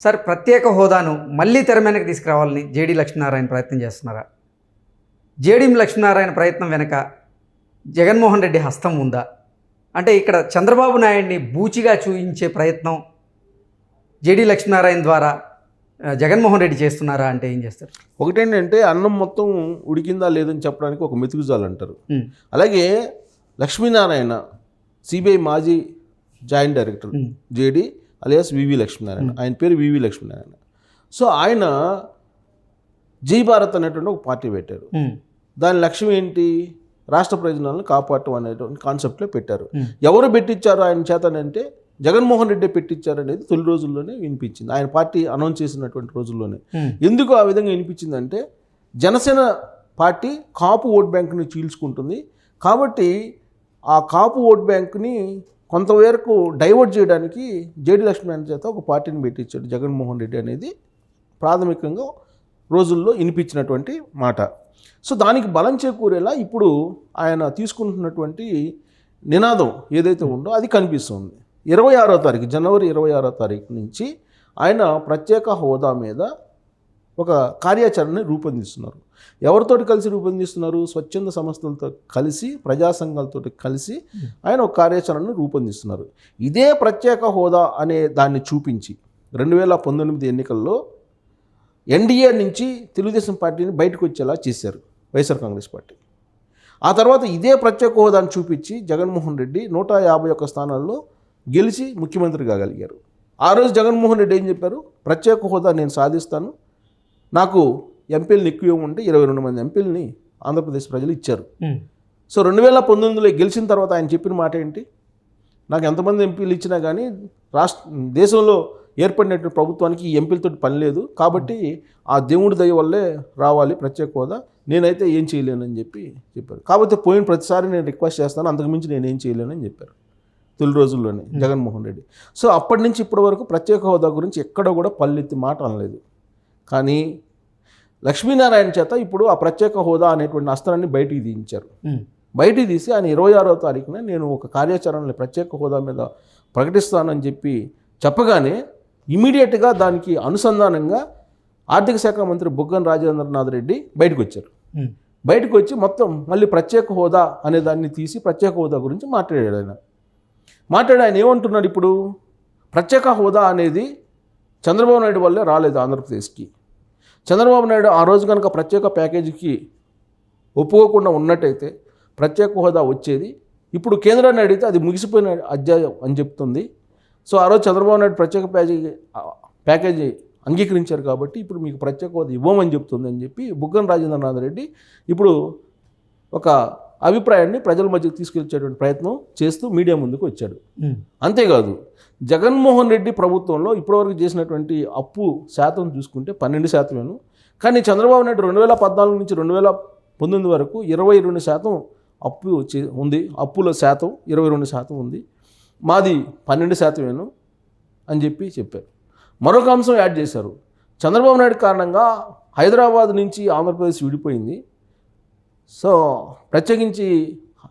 Sir ప్రత్యేక హోదాను మళ్ళీ తెర మీదకి తీసుకురావాలని జేడీ లక్ష్మీనారాయణ ప్రయత్నం చేస్తున్నారా? జేడీ లక్ష్మీనారాయణ ప్రయత్నం వెనక జగన్మోహన్ రెడ్డి హస్తం ఉందా? అంటే ఇక్కడ చంద్రబాబు నాయుడిని బూచిగా చూయించే ప్రయత్నం జేడీ లక్ష్మీనారాయణ ద్వారా జగన్మోహన్ రెడ్డి చేస్తున్నారా అంటే ఏం చేస్తారు? ఒకటేంటంటే అన్నం మొత్తం ఉడికిందా లేదని చెప్పడానికి ఒక మెతుకుజాలు అంటారు. అలాగే లక్ష్మీనారాయణ సిబిఐ మాజీ జాయింట్ డైరెక్టర్ జేడీ అలియాస్ వివి లక్ష్మీనారాయణ, ఆయన పేరు వివి లక్ష్మీనారాయణ. సో ఆయన జై భారత్ అనేటువంటి ఒక పార్టీ పెట్టారు. దాని లక్ష్యం ఏంటి? రాష్ట్ర ప్రయోజనాలను కాపాడటం అనేటువంటి కాన్సెప్ట్లో పెట్టారు. ఎవరు పెట్టించారు ఆయన చేతనంటే జగన్మోహన్ రెడ్డి పెట్టించారు అనేది తొలి రోజుల్లోనే వినిపించింది, ఆయన పార్టీ అనౌన్స్ చేసినటువంటి రోజుల్లోనే. ఎందుకు ఆ విధంగా వినిపించిందంటే జనసేన పార్టీ కాపు ఓట్ బ్యాంక్ని చీల్చుకుంటుంది కాబట్టి ఆ కాపు ఓట్ బ్యాంక్ని కొంతవరకు డైవర్ట్ చేయడానికి జేడీ లక్ష్మీనారాయణ చేత ఒక పార్టీని పెట్టించాడు జగన్మోహన్ రెడ్డి అనేది ప్రాథమికంగా రోజుల్లో వినిపించినటువంటి మాట. సో దానికి బలం చేకూరేలా ఇప్పుడు ఆయన తీసుకుంటున్నటువంటి నినాదం ఏదైతే ఉందో అది కనిపిస్తుంది. 26వ తారీఖు జనవరి 26వ తారీఖు నుంచి ఆయన ప్రత్యేక హోదా మీద ఒక కార్యాచరణని రూపొందిస్తున్నారు. ఎవరితోటి కలిసి రూపొందిస్తున్నారు? స్వచ్ఛంద సంస్థలతో కలిసి, ప్రజా సంఘాలతో కలిసి ఆయన ఒక కార్యాచరణను రూపొందిస్తున్నారు. ఇదే ప్రత్యేక హోదా అనే దాన్ని చూపించి 2019 ఎన్నికల్లో ఎన్డీఏ నుంచి తెలుగుదేశం పార్టీని బయటకు వచ్చేలా చేశారు వైఎస్ఆర్ కాంగ్రెస్ పార్టీ. ఆ తర్వాత ఇదే ప్రత్యేక హోదాను చూపించి జగన్మోహన్ రెడ్డి 151 స్థానాల్లో గెలిచి ముఖ్యమంత్రి కాగలిగారు. ఆ రోజు జగన్మోహన్ రెడ్డి ఏం చెప్పారు? ప్రత్యేక హోదా నేను సాధిస్తాను, నాకు ఎంపీలను ఎక్కువ ఉంటే 22 మంది ఎంపీలని ఆంధ్రప్రదేశ్ ప్రజలు ఇచ్చారు. సో 2019లో గెలిచిన తర్వాత ఆయన చెప్పిన మాట ఏంటి? నాకు ఎంతమంది ఎంపీలు ఇచ్చినా కానీ దేశంలో ఏర్పడినటువంటి ప్రభుత్వానికి ఈ ఎంపీలతో పని లేదు కాబట్టి ఆ దేవుడి దయ వల్లే రావాలి ప్రత్యేక హోదా, నేనైతే ఏం చేయలేనని చెప్పారు. కాబట్టి పోయిన ప్రతిసారి నేను రిక్వెస్ట్ చేస్తాను, అంతకుమించి నేను ఏం చేయలేనని చెప్పారు తొలి రోజుల్లోనే జగన్మోహన్ రెడ్డి. సో అప్పటి నుంచి ఇప్పటి వరకు ప్రత్యేక హోదా గురించి ఎక్కడ కూడా పల్లెత్తి మాట అనలేదు. కానీ లక్ష్మీనారాయణ చేత ఇప్పుడు ఆ ప్రత్యేక హోదా అనేటువంటి అస్త్రాన్ని బయటికి తీయించారు. బయటికి తీసి ఆయన 26వ తారీఖున నేను ఒక కార్యాచరణని ప్రత్యేక హోదా మీద ప్రకటిస్తానని చెప్పగానే ఇమీడియట్గా దానికి అనుసంధానంగా ఆర్థిక శాఖ మంత్రి బుగ్గన రాజేంద్రనాథ్ రెడ్డి బయటకు వచ్చారు. బయటకు వచ్చి మొత్తం మళ్ళీ ప్రత్యేక హోదా అనే దాన్ని తీసి ప్రత్యేక హోదా గురించి మాట్లాడాడు. ఆయన ఏమంటున్నాడు? ఇప్పుడు ప్రత్యేక హోదా అనేది చంద్రబాబు నాయుడు వల్లే రాలేదు ఆంధ్రప్రదేశ్కి. చంద్రబాబు నాయుడు ఆ రోజు కనుక ప్రత్యేక ప్యాకేజీకి ఒప్పుకోకుండా ఉన్నట్టయితే ప్రత్యేక హోదా వచ్చేది. ఇప్పుడు కేంద్రాన్ని అడిగితే అది ముగిసిపోయిన అధ్యాయం అని చెప్తుంది. సో ఆ రోజు చంద్రబాబు నాయుడు ప్రత్యేక ప్యాకేజీ అంగీకరించారు కాబట్టి ఇప్పుడు మీకు ప్రత్యేక హోదా ఇవ్వమని చెప్తుంది అని చెప్పి బుగ్గన రాజేంద్రనాథ్ రెడ్డి ఇప్పుడు ఒక అభిప్రాయాన్ని ప్రజల మధ్యకు తీసుకెళ్చేటువంటి ప్రయత్నం చేస్తూ మీడియా ముందుకు వచ్చాడు. అంతేకాదు జగన్మోహన్ రెడ్డి ప్రభుత్వంలో ఇప్పటివరకు చేసినటువంటి అప్పు శాతం చూసుకుంటే 12%. కానీ చంద్రబాబు నాయుడు 2014 నుంచి 2019 వరకు 22% అప్పు ఉంది, అప్పుల శాతం 22% ఉంది, మాది 12% అని చెప్పారు. మరొక అంశం యాడ్ చేశారు. చంద్రబాబు నాయుడు కారణంగా హైదరాబాద్ నుంచి ఆంధ్రప్రదేశ్ విడిపోయింది. సో ప్రత్యేకించి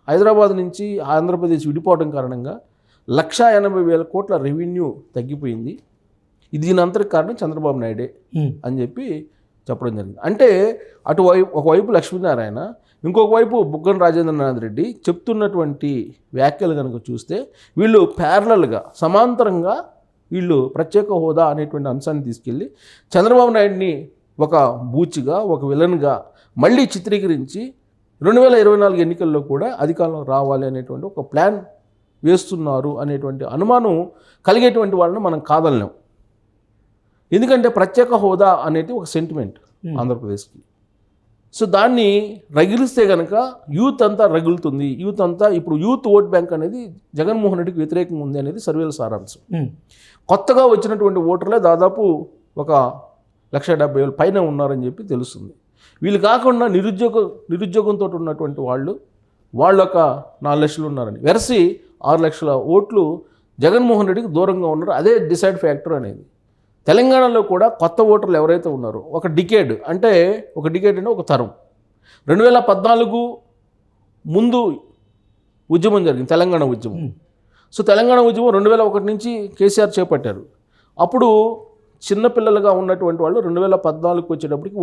హైదరాబాద్ నుంచి ఆంధ్రప్రదేశ్ విడిపోవడం కారణంగా 180,000 కోట్ల రెవెన్యూ తగ్గిపోయింది. దీని అంతటికి కారణం చంద్రబాబు నాయుడే అని చెప్పడం జరిగింది. అంటే ఒకవైపు లక్ష్మీనారాయణ, ఇంకొక వైపు బుగ్గన రాజేంద్రనాథ్ రెడ్డి చెప్తున్నటువంటి వ్యాఖ్యలు కనుక చూస్తే వీళ్ళు ప్యారలల్గా సమాంతరంగా వీళ్ళు ప్రత్యేక హోదా అనేటువంటి అంశాన్ని తీసుకెళ్ళి చంద్రబాబు నాయుడిని ఒక బూచిగా, ఒక విలన్గా మళ్ళీ చిత్రీకరించి 2024 ఎన్నికల్లో కూడా అధికారంలో రావాలి అనేటువంటి ఒక ప్లాన్ వేస్తున్నారు అనేటువంటి అనుమానం కలిగేటువంటి వాళ్ళని మనం కాదనలేం. ఎందుకంటే ప్రత్యేక హోదా అనేది ఒక సెంటిమెంట్ ఆంధ్రప్రదేశ్కి. సో దాన్ని రగిలిస్తే కనుక యూత్ అంతా రగులుతుంది. యూత్ అంతా ఇప్పుడు యూత్ ఓట్ బ్యాంక్ అనేది జగన్మోహన్ రెడ్డికి వ్యతిరేకంగా ఉంది అనేది సర్వేల సారాంశం. కొత్తగా వచ్చినటువంటి ఓటర్లే దాదాపు ఒక 170,000 పైన ఉన్నారని చెప్పి తెలుస్తుంది. వీళ్ళు కాకుండా నిరుద్యోగంతో ఉన్నటువంటి వాళ్ళు ఒక 4 లక్షలు ఉన్నారని, వెరసి 6 లక్షల ఓట్లు జగన్మోహన్ రెడ్డికి దూరంగా ఉన్నారు. అదే డిసైడ్ ఫ్యాక్టర్ అనేది. తెలంగాణలో కూడా కొత్త ఓటర్లు ఎవరైతే ఉన్నారో ఒక డికేడ్ అంటే ఒక తరం 2014 ముందు ఉద్యమం జరిగింది, తెలంగాణ ఉద్యమం. సో తెలంగాణ ఉద్యమం 2001 నుంచి కేసీఆర్ చేపట్టారు. అప్పుడు చిన్నపిల్లలుగా ఉన్నటువంటి వాళ్ళు 2014కి వచ్చేటప్పటికి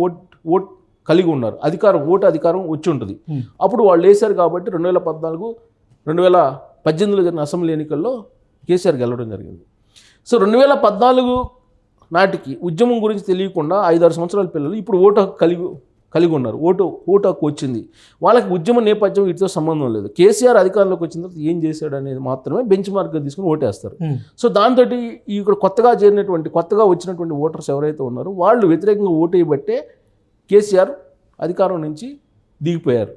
ఓట్ కలిగి ఉన్నారు, ఓటు అధికారం వచ్చి ఉంటుంది. అప్పుడు వాళ్ళు వేశారు కాబట్టి 2014, 2018లో జరిగిన అసెంబ్లీ ఎన్నికల్లో కేసీఆర్ గెలవడం జరిగింది. సో 2014 నాటికి ఉద్యమం గురించి తెలియకుండా 5-6 సంవత్సరాల పిల్లలు ఇప్పుడు ఓటు హక్కు కలిగి ఉన్నారు. ఓటు హక్కు వచ్చింది. వాళ్ళకి ఉద్యమ నేపథ్యం వీటితో సంబంధం లేదు. కేసీఆర్ అధికారంలోకి వచ్చిన తర్వాత ఏం చేశాడు అనేది మాత్రమే బెంచ్ మార్క్గా తీసుకుని ఓటేస్తారు. సో దాంతో ఇక్కడ కొత్తగా వచ్చినటువంటి ఓటర్స్ ఎవరైతే ఉన్నారో వాళ్ళు వ్యతిరేకంగా ఓటు వేయబట్టే కేసీఆర్ అధికారం నుంచి దిగిపోయారు.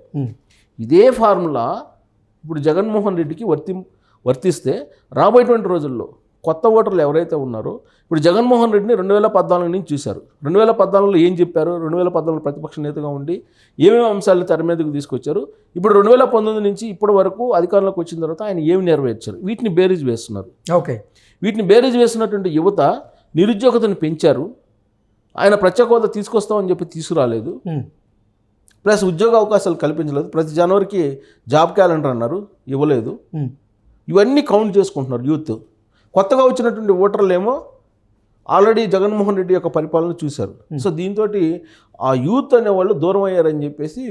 ఇదే ఫార్ములా ఇప్పుడు జగన్మోహన్ రెడ్డికి వర్తిస్తే రాబోయేటువంటి రోజుల్లో కొత్త ఓటర్లు ఎవరైతే ఉన్నారో ఇప్పుడు జగన్మోహన్ రెడ్డిని 2014 నుంచి చూశారు. 2014లో ఏం చెప్పారు, 2014 ప్రతిపక్ష నేతగా ఉండి ఏమేమి అంశాలను తెర మీదకు తీసుకొచ్చారు, ఇప్పుడు 2019 నుంచి ఇప్పటి వరకు అధికారంలోకి వచ్చిన తర్వాత ఆయన ఏమి నెరవేర్చారు, వీటిని బేరీజ్ వేస్తున్నారు. ఓకే, వీటిని బేరీజ్ వేస్తున్నటువంటి యువత నిరుద్యోగతను పెంచారు. ఆయన ప్రత్యేక హోదా తీసుకొస్తామని చెప్పి తీసుకురాలేదు, ప్లస్ ఉద్యోగ అవకాశాలు కల్పించలేదు. ప్రతి జనవరికి జాబ్ క్యాలెండర్ అన్నారు, ఇవ్వలేదు. ఇవన్నీ కౌంట్ చేసుకుంటున్నారు యూత్. కొత్తగా వచ్చినటువంటి ఓటర్లు ఏమో ఆల్రెడీ జగన్మోహన్ రెడ్డి యొక్క పరిపాలన చూశారు. సో దీంతో ఆ యూత్ అనేవాళ్ళు దూరం అయ్యారని చెప్పేసి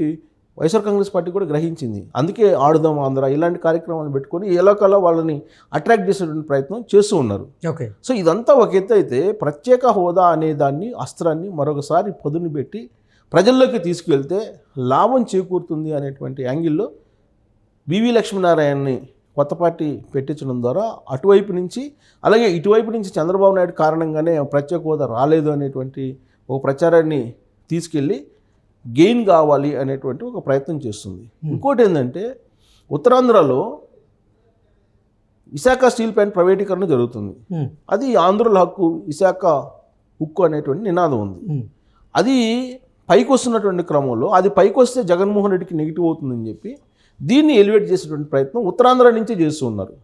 వైఎస్ఆర్ కాంగ్రెస్ పార్టీ కూడా గ్రహించింది. అందుకే ఆడుదాం ఆంధ్ర ఇలాంటి కార్యక్రమాలు పెట్టుకొని ఎలాకలా వాళ్ళని అట్రాక్ట్ చేసేటువంటి ప్రయత్నం చేస్తూ ఉన్నారు. ఓకే, సో ఇదంతా ఒక ఎత్తు అయితే ప్రత్యేక హోదా అనే దాన్ని అస్త్రాన్ని మరొకసారి పదును పెట్టి ప్రజల్లోకి తీసుకువెళ్తే లాభం చేకూరుతుంది అనేటువంటి యాంగిల్లో వివి లక్ష్మీనారాయణని కొత్త పార్టీ పెట్టించడం ద్వారా అటువైపు నుంచి అలాగే ఇటువైపు నుంచి చంద్రబాబు నాయుడు కారణంగానే ప్రత్యేక హోదా రాలేదు అనేటువంటి ఒక ప్రచారాన్ని తీసుకెళ్ళి గెయిన్ కావాలి అనేటువంటి ఒక ప్రయత్నం చేస్తుంది. ఇంకోటి ఏంటంటే ఉత్తరాంధ్రలో విశాఖ స్టీల్ ప్లాంట్ ప్రైవేటీకరణ జరుగుతుంది. అది ఆంధ్రుల హక్కు, విశాఖ ఉక్కు అనేటువంటి నినాదం ఉంది. అది పైకి వస్తున్నటువంటి క్రమంలో అది పైకి వస్తే జగన్మోహన్ రెడ్డికి నెగిటివ్ అవుతుందని చెప్పి దీన్ని ఎలివేట్ చేసేటువంటి ప్రయత్నం ఉత్తరాంధ్ర నుంచి చేస్తూ ఉన్నారు.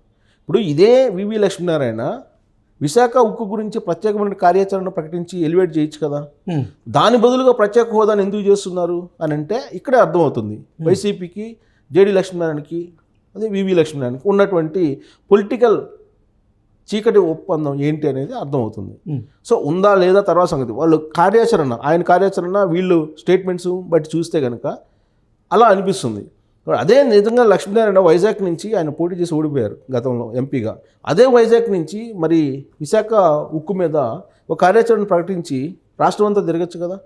ఇప్పుడు ఇదే వివి లక్ష్మీనారాయణ విశాఖ ఉక్కు గురించి ప్రత్యేకమైన కార్యాచరణ ప్రకటించి ఎలివేట్ చేయొచ్చు కదా. దాని బదులుగా ప్రత్యేక హోదాను ఎందుకు చేస్తున్నారు అని అంటే ఇక్కడే అర్థమవుతుంది వైసీపీకి, జేడి లక్ష్మీనారాయణకి, అదే వివి లక్ష్మీనారాయణకి ఉన్నటువంటి పొలిటికల్ చీకటి ఒప్పందం ఏంటి అనేది అర్థమవుతుంది. సో ఉందా లేదా తర్వాత సంగతి. వాళ్ళు ఆయన కార్యాచరణ వీళ్ళు స్టేట్మెంట్స్ బట్టి చూస్తే కనుక అలా అనిపిస్తుంది. అదే నిజంగా లక్ష్మీనారాయణ వైజాగ్ నుంచి ఆయన పోటీ చేసి ఓడిపోయారు గతంలో ఎంపీగా. అదే వైజాగ్ నుంచి మరి విశాఖ ఉక్కు మీద ఒక కార్యాచరణ ప్రకటించి రాష్ట్రం అంతా తిరగచ్చు కదా.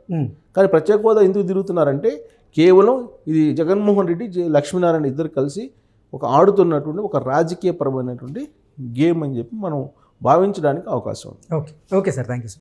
కానీ ప్రత్యేక హోదా ఎందుకు తిరుగుతున్నారంటే కేవలం ఇది జగన్మోహన్ రెడ్డి, లక్ష్మీనారాయణ ఇద్దరు కలిసి ఒక ఆడుతున్నటువంటి ఒక రాజకీయపరమైనటువంటి గేమ్ అని చెప్పి మనం భావించడానికి అవకాశం ఉంది. Okay sir, thank you sir.